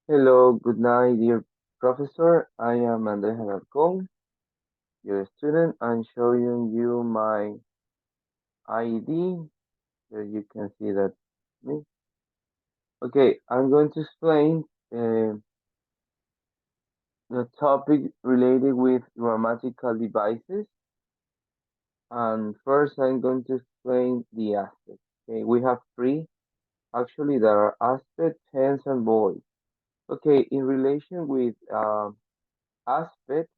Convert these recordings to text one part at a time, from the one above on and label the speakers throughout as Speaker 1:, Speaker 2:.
Speaker 1: Hello, good night, dear professor. I am Andres Alarcón, your student. I'm showing you my ID. Here you can see that me. Okay, I'm going to explain the topic related with grammatical devices. And first, I'm going to explain the aspects. Okay, we have three. Actually, there are aspect, tense, and voice. Okay, in relation with aspect,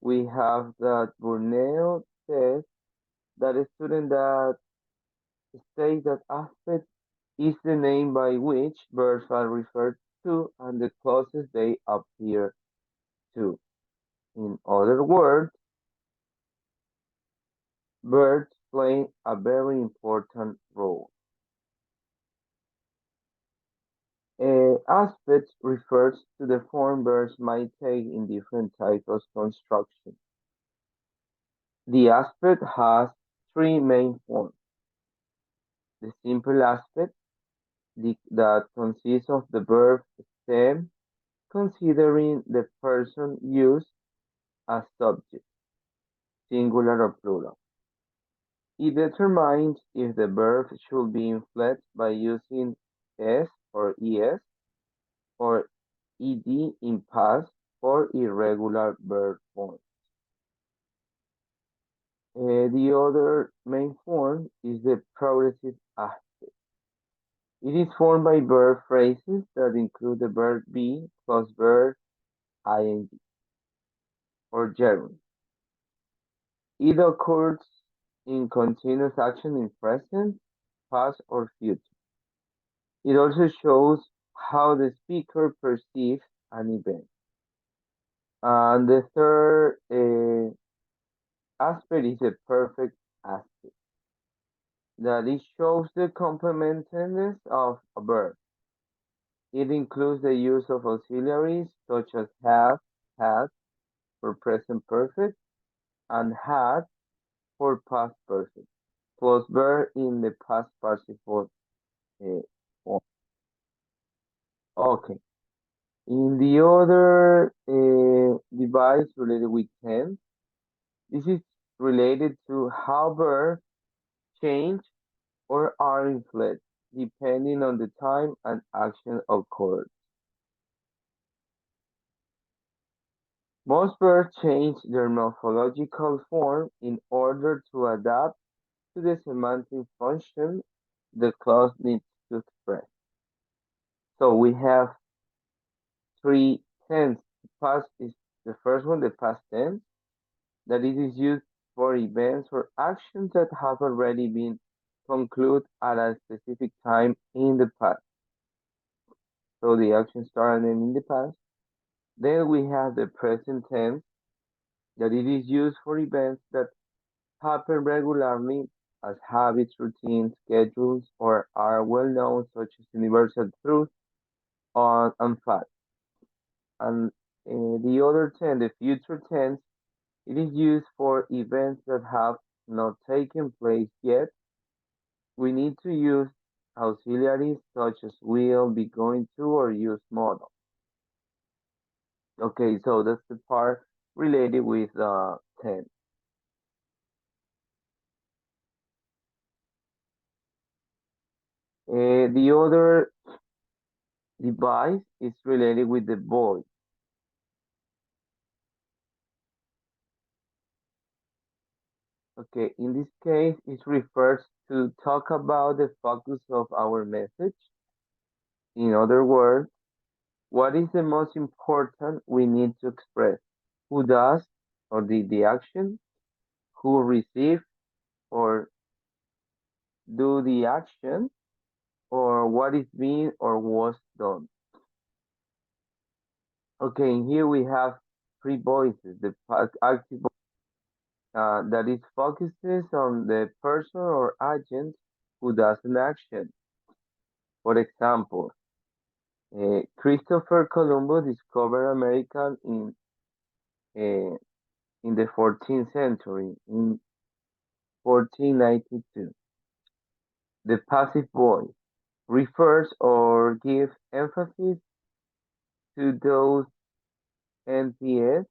Speaker 1: we have that Borneo says that a student that states that aspect is the name by which birds are referred to and the closest they appear to. In other words, birds play a very important role. Aspect refers to the form birds might take in different types of construction. The aspect has three main forms. The simple aspect that consists of the verb stem considering the person used as subject, singular or plural. It determines if the verb should be inflected by using s or es or ed in past or irregular verb form. The other main form is the progressive aspect. It is formed by verb phrases that include the verb be plus verb ing or gerund. It occurs in continuous action in present, past, or future. It also shows how the speaker perceives an event. And the third aspect is a perfect aspect, that it shows the complementedness of a verb. It includes the use of auxiliaries such as have, had for present perfect, and had for past perfect, plus verb in the past participle form. Okay. In the other device related with tense, this is related to how verbs change or are inflected depending on the time and action occurred. Most verbs change their morphological form in order to adapt to the semantic function the clause needs to express. So we have three tense. Past is the first one, the past tense, that it is used for events or actions that have already been concluded at a specific time in the past. So the action started in the past. Then we have the present tense, that it is used for events that happen regularly as habits, routines, schedules, or are well known, such as universal truth and fact. And the other tense, the future tense, it is used for events that have not taken place yet. We need to use auxiliaries such as will, be going to, or use modal. Okay, so that's the part related with tense. The other device is related with the voice. Okay, in this case, it refers to talk about the focus of our message. In other words, what is the most important we need to express? Who does or did the action? Who received or do the action? Or what is being or was done? Okay, and here we have three voices. The active that it focuses on the person or agent who does an action. For example, Christopher Columbus discovered America uh, in the 14th century, in 1492. The passive voice refers or gives emphasis to those NPS,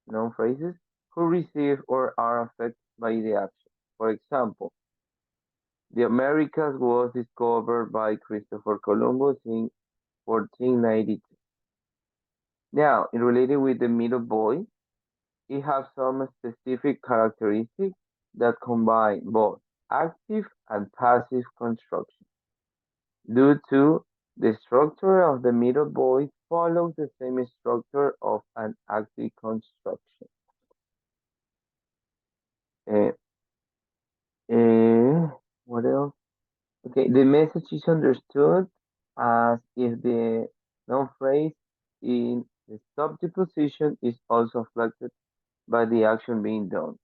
Speaker 1: noun phrases, who receive or are affected by the action. For example, the Americas was discovered by Christopher Columbus in 1492. Now, in related with the middle voice, it has some specific characteristics that combine both active and passive construction. Due to the structure of the middle voice follows the same structure of an active construction. Uh, what else? Okay, the message is understood as if the noun phrase in the subject position is also reflected by the action being done.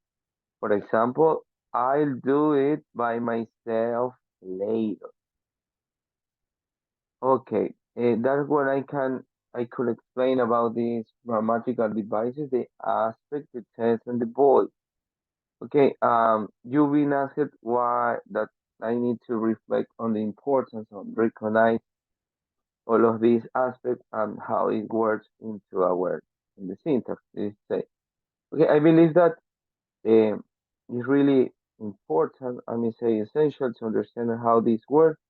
Speaker 1: For example, I'll do it by myself later. Okay, that's what I could explain about these grammatical devices, the aspect, the tense, and the voice. Okay, you've been asked why that I need to reflect on the importance of recognize all of these aspects and how it works into our in the syntax. Let's say. Okay, I believe that it's really important, I mean say essential to understand how this works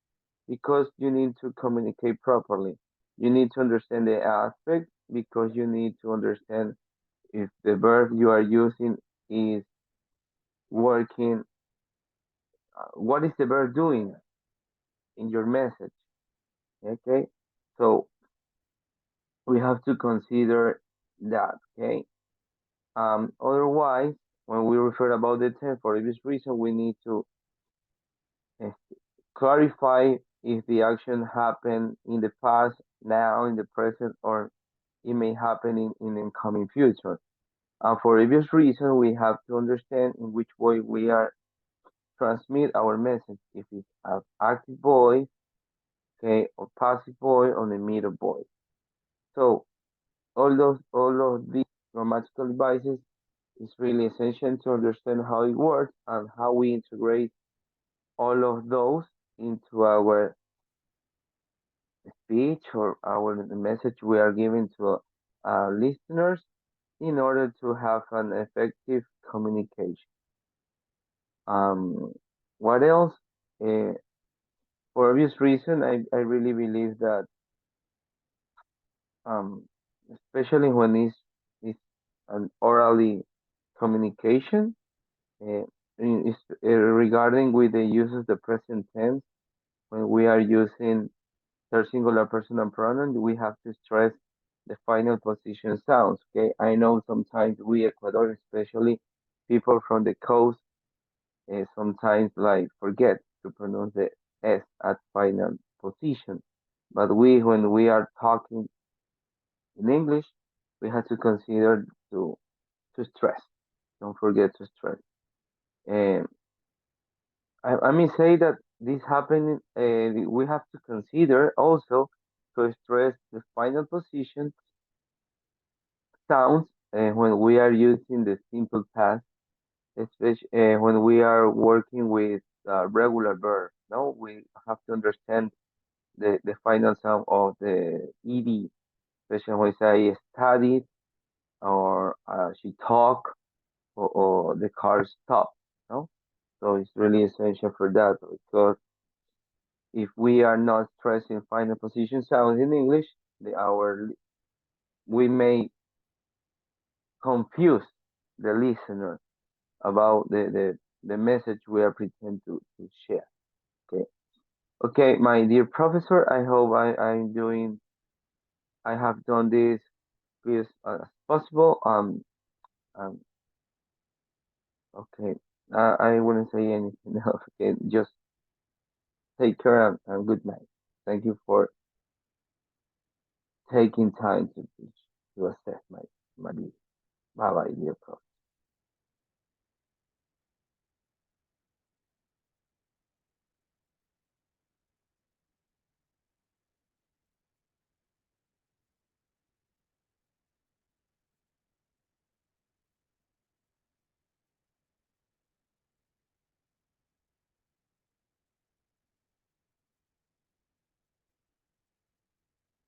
Speaker 1: because you need to communicate properly. You need to understand the aspect because you need to understand if the verb you are using is working, what is the verb doing in your message. Okay, so we have to consider that. Okay, otherwise, when we refer about the tense for this reason, we need to uh, clarify if the action happened in the past, now, in the present, or it may happen in the coming future. For obvious reason, we have to understand in which way we are transmit our message. If it's an active voice, okay, or passive voice, or the middle voice. So all of these grammatical devices is really essential to understand how it works and how we integrate all of those into our speech or our the message we are giving to our listeners in order to have an effective communication. Um, what else? Uh, for obvious reason, I really believe that um, especially when it's an orally communication, uh, regarding with the use of the present tense, when we are using third singular personal pronoun, we have to stress the final position sounds. Okay, I know sometimes we Ecuador, especially people from the coast, sometimes like forget to pronounce the S at final position. But when we are talking in English, we have to consider to stress. Don't forget to stress. And I may say that this happening, we have to consider also to stress the final position sounds when we are using the simple past, especially when we are working with regular verb. No, we have to understand the final sound of the ed, especially when we say studied or she talked or the car stopped. No, so it's really essential for that because if we are not stressing final position sounds in English, we may confuse the listener about the message we are pretending to share. Okay. Okay, my dear professor, I hope I have done this as possible. Um okay. I wouldn't say anything else. Okay, just take care and good night. Thank you for taking time to assess my bye bye, dear prof.